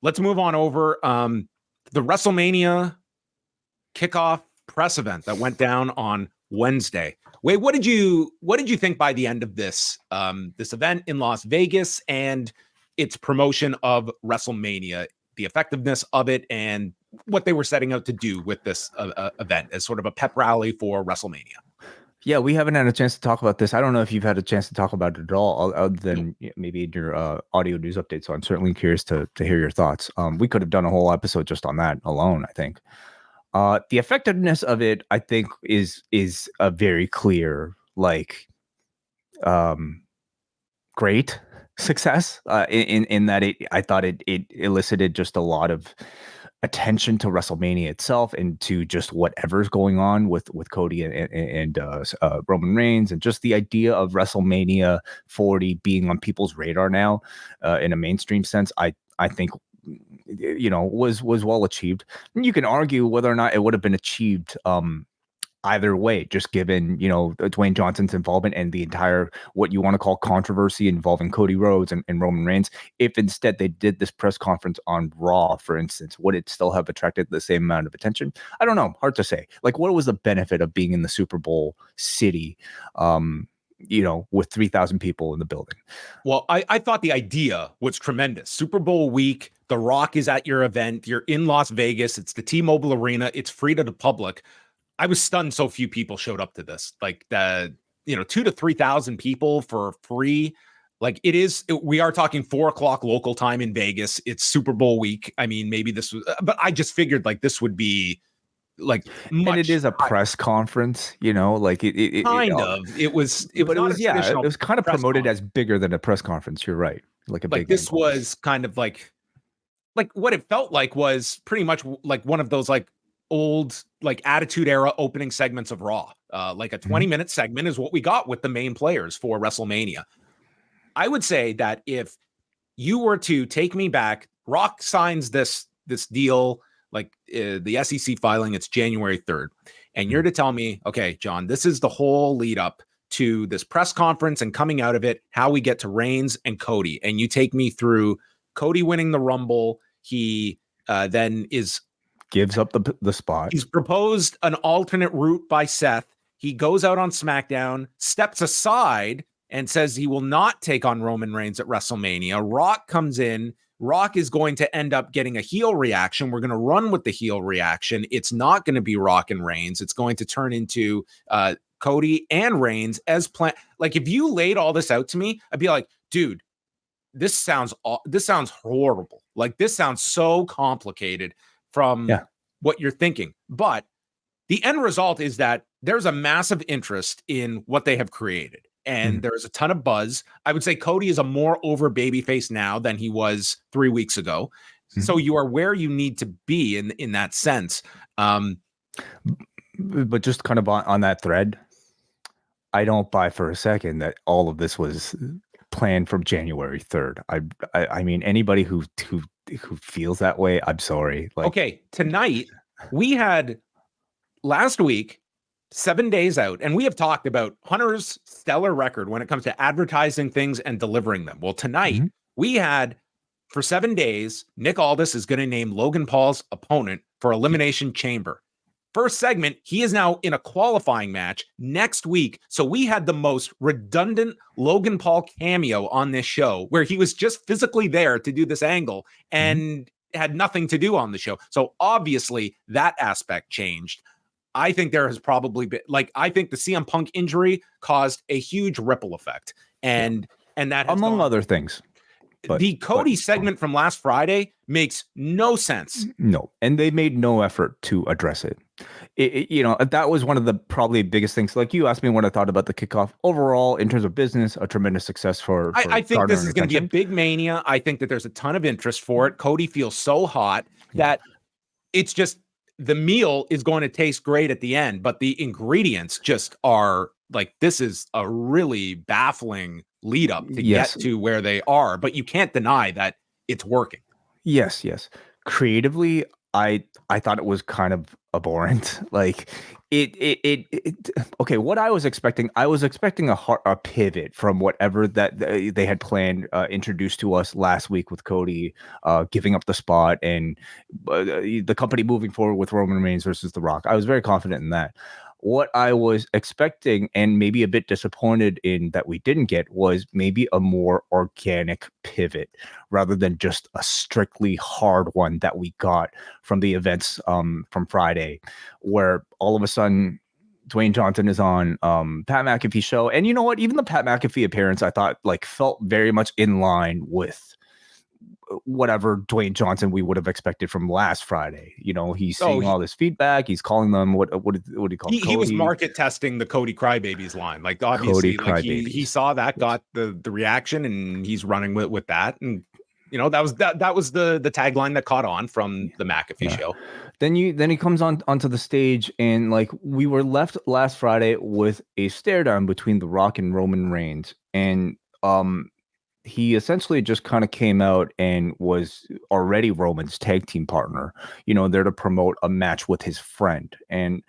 let's move on over. The WrestleMania kickoff press event that went down on Wednesday. Wade, what did you think by the end of this this event in Las Vegas and its promotion of WrestleMania, the effectiveness of it, and what they were setting out to do with this event as sort of a pep rally for WrestleMania? Yeah, we haven't had a chance to talk about this. I don't know if you've had a chance to talk about it at all, other than maybe in your audio news update. So I'm certainly curious to hear your thoughts. We could have done a whole episode just on that alone, I think. The effectiveness of it, I think, is a very clear, great success. In that I thought it elicited just a lot of attention to WrestleMania itself and to just whatever's going on with Cody and Roman Reigns, and just the idea of WrestleMania 40 being on people's radar now in a mainstream sense. I think was well achieved. And you can argue whether or not it would have been achieved either way, just given Dwayne Johnson's involvement and the entire, what you want to call, controversy involving Cody Rhodes and Roman Reigns. If instead they did this press conference on Raw, for instance, would it still have attracted the same amount of attention? I don't know. Hard to say. What was the benefit of being in the Super Bowl city, with 3,000 people in the building? Well, I thought the idea was tremendous. Super Bowl week, The Rock is at your event. You're in Las Vegas. It's the T-Mobile Arena. It's free to the public. I was stunned so few people showed up to this. 2,000 to 3,000 people for free. We are talking 4:00 local time in Vegas. It's Super Bowl week. I mean, maybe this was, but I just figured this would be much. And it is a press conference, it was kind of promoted as bigger than a press conference. You're right. This was kind of like what it felt like was pretty much like one of those old Attitude Era opening segments of Raw. A 20-minute segment is what we got with the main players for WrestleMania. I would say that if you were to take me back, Rock signs this deal, the SEC filing, it's January 3rd. And you're to tell me, okay, John, this is the whole lead up to this press conference and coming out of it, how we get to Reigns and Cody. And you take me through Cody winning the Rumble. He then gives up the spot. He's proposed an alternate route by Seth. He goes out on SmackDown, steps aside, and says he will not take on Roman Reigns at WrestleMania. Rock comes in. Rock is going to end up getting a heel reaction. We're going to run with the heel reaction. It's not going to be Rock and Reigns. It's going to turn into Cody and Reigns as planned. If you laid all this out to me, I'd be like, dude, this sounds horrible. This sounds so complicated from what you're thinking. But the end result is that there's a massive interest in what they have created. And there's a ton of buzz. I would say Cody is a more over babyface now than he was 3 weeks ago. So you are where you need to be in that sense. But just kind of on that thread, I don't buy for a second that all of this was planned from January 3rd. I mean, anybody who feels that way, I'm sorry. Okay, tonight we had last week 7 days out, and we have talked about Hunter's stellar record when it comes to advertising things and delivering them. Well, tonight we had, for 7 days, Nick Aldis is going to name Logan Paul's opponent for Elimination Chamber. First segment, he is now in a qualifying match next week. So we had the most redundant Logan Paul cameo on this show, where he was just physically there to do this angle and had nothing to do on the show. So obviously that aspect changed. I think there has probably been, I think the CM Punk injury caused a huge ripple effect. And that has among other things. The Cody segment from last Friday makes no sense. No, and they made no effort to address it. That was one of the probably biggest things. You asked me what I thought about the kickoff. Overall, in terms of business, a tremendous success for I think this is going to be a big mania. I think that there's a ton of interest for it. Cody feels so hot that it's just, the meal is going to taste great at the end, but the ingredients just are this is a really baffling lead up to get to where they are, but you can't deny that it's working. Yes. Creatively, I thought it was kind of abhorrent. Like okay, what I was expecting a pivot from whatever that they had planned, introduced to us last week with Cody giving up the spot, and the company moving forward with Roman Reigns versus The Rock. I was very confident in that. What I was expecting, and maybe a bit disappointed in that we didn't get, was maybe a more organic pivot rather than just a strictly hard one that we got from the events from Friday, where all of a sudden Dwayne Johnson is on Pat McAfee show. And you know what? Even the Pat McAfee appearance, I thought, like, felt very much in line with whatever Dwayne Johnson we would have expected from last Friday. You know, he's seeing all this feedback. He's calling them what do you call it? He was market testing the Cody Crybabies line. Like, obviously, Cody like he saw that, got the reaction, and he's running with that. And you know, that was the tagline that caught on from the McAfee show. Then he comes onto the stage, and like, we were left last Friday with a stare down between The Rock and Roman Reigns, and he essentially just kind of came out and was already Roman's tag team partner, you know, there to promote a match with his friend. And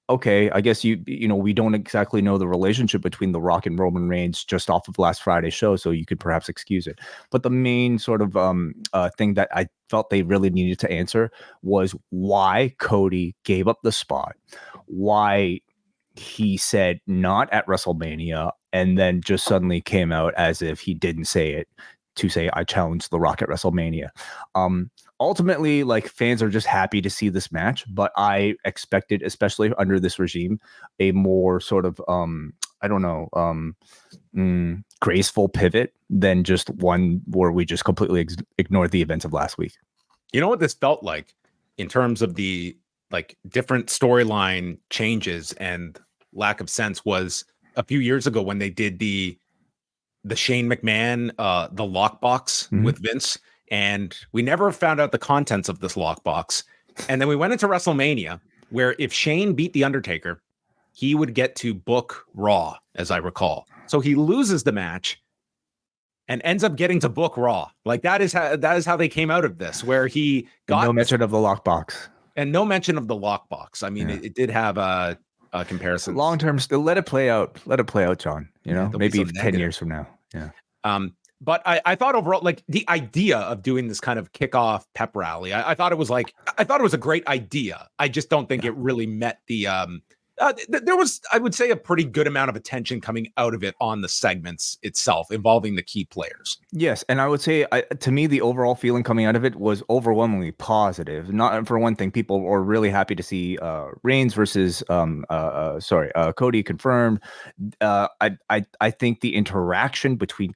okay, I guess you know, we don't exactly know the relationship between The Rock and Roman Reigns just off of last Friday's show, so you could perhaps excuse it. But the main sort of thing that I felt they really needed to answer was why Cody gave up the spot, why he said not at WrestleMania, and then just suddenly came out as if he didn't say it to say, I challenged The Rock at WrestleMania. Ultimately, like, fans are just happy to see this match, but I expected, especially under this regime, a more sort of I don't know, graceful pivot than just one where we just completely ignored the events of last week. You know what this felt like in terms of the like different storyline changes and lack of sense was a few years ago when they did the Shane McMahon the lockbox with Vince, and we never found out the contents of this lockbox. And then we went into WrestleMania, where if Shane beat The Undertaker, he would get to book Raw, as I recall. So he loses the match and ends up getting to book Raw. Like, that is how they came out of this, where he got no mention of the lockbox. And no mention of the lockbox. I mean, it did have a comparison. Long term, still let it play out. Let it play out, John. You know, maybe 10 years from now. Yeah. But I thought overall, like, the idea of doing this kind of kickoff pep rally, I thought it was a great idea. I just don't think it really met the there was, I would say, a pretty good amount of attention coming out of it on the segments itself involving the key players. Yes, and I would say, to me, the overall feeling coming out of it was overwhelmingly positive. Not for one thing, people were really happy to see Reigns versus Cody confirmed. I think the interaction between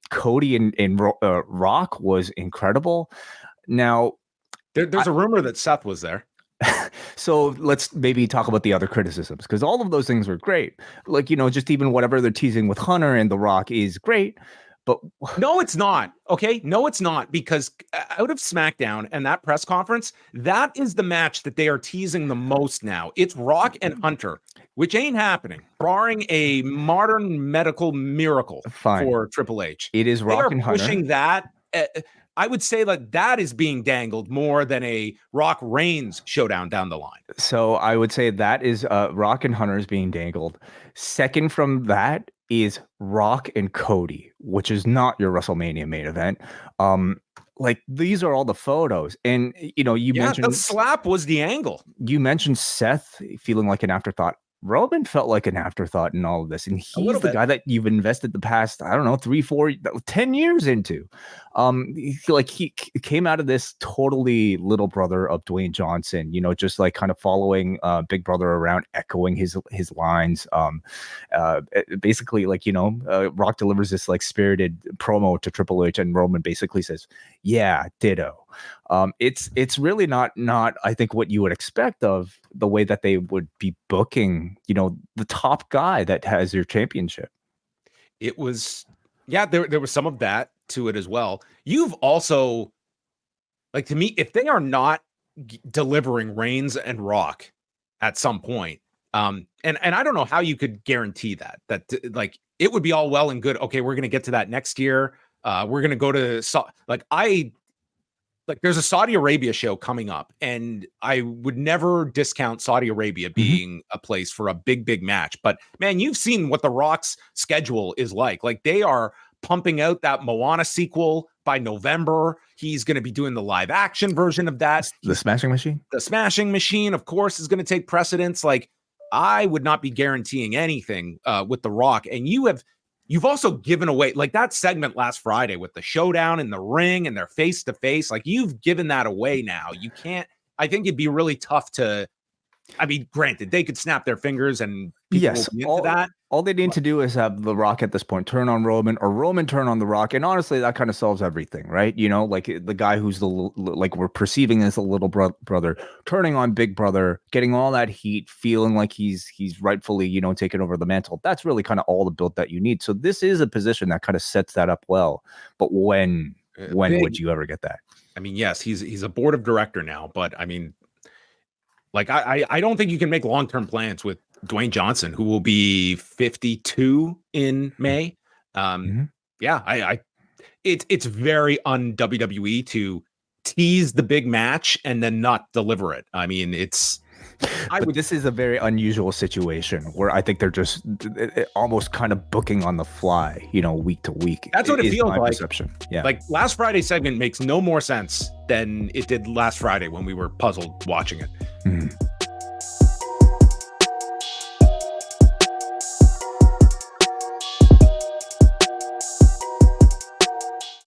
Cody and Rock was incredible. Now, there's a rumor that Seth was there. So let's maybe talk about the other criticisms, because all of those things were great. Like, you know, just even whatever they're teasing with Hunter and The Rock is great. But no, it's not. Okay. No, it's not, because out of SmackDown and that press conference, that is the match that they are teasing the most now. It's Rock and Hunter, which ain't happening, barring a modern medical miracle for Triple H. It is Rock and Hunter. Pushing that. I would say that is being dangled more than a Rock Reigns showdown down the line. So I would say that is Rock and Hunter is being dangled. Second from that is Rock and Cody, which is not your WrestleMania main event. Like, these are all the photos, and you know, you mentioned the slap was the angle. You mentioned Seth feeling like an afterthought. Roman felt like an afterthought in all of this, and he's the guy that you've invested the past, I don't know, 3, 4, 10 years into. He came out of this totally little brother of Dwayne Johnson, you know, just like kind of following Big Brother around, echoing his lines. Basically, like, you know, Rock delivers this like spirited promo to Triple H, and Roman basically says, "Yeah, ditto." It's really not I think what you would expect of the way that they would be booking, you know, the top guy that has your championship. It was, there was some of that to it as well. You've also, like, to me, if they are not delivering Reigns and Rock at some point, and I don't know how you could guarantee that like, it would be all well and good. Okay, we're going to get to that next year. We're going to go to, like, like there's a Saudi Arabia show coming up, and I would never discount Saudi Arabia being a place for a big match. But man, you've seen what The Rock's schedule is like. Like they are pumping out that Moana sequel by November. He's going to be doing the live action version of that. The Smashing Machine? The Smashing Machine, of course, is going to take precedence. Like I would not be guaranteeing anything with The Rock. And you've also given away like that segment last Friday with the showdown in the ring and their face to face. Like you've given that away now. You can't, I think it'd be really tough to, I mean, granted, they could snap their fingers and yes, all that. All they need to do is have The Rock at this point turn on Roman, or Roman turn on The Rock, and honestly, that kind of solves everything, right? You know, like the guy who's like we're perceiving as the little brother turning on Big Brother, getting all that heat, feeling like he's rightfully, you know, taking over the mantle. That's really kind of all the build that you need. So this is a position that kind of sets that up well. But when would you ever get that? I mean, yes, he's a board of director now, but I mean, like I don't think you can make long-term plans with Dwayne Johnson, who will be 52 in May. Yeah, it's very un WWE to tease the big match and then not deliver it. I mean, this is a very unusual situation where I think they're just almost kind of booking on the fly, you know, week to week. That's what it feels like. Perception. Yeah. Like last Friday's segment makes no more sense than it did last Friday when we were puzzled watching it.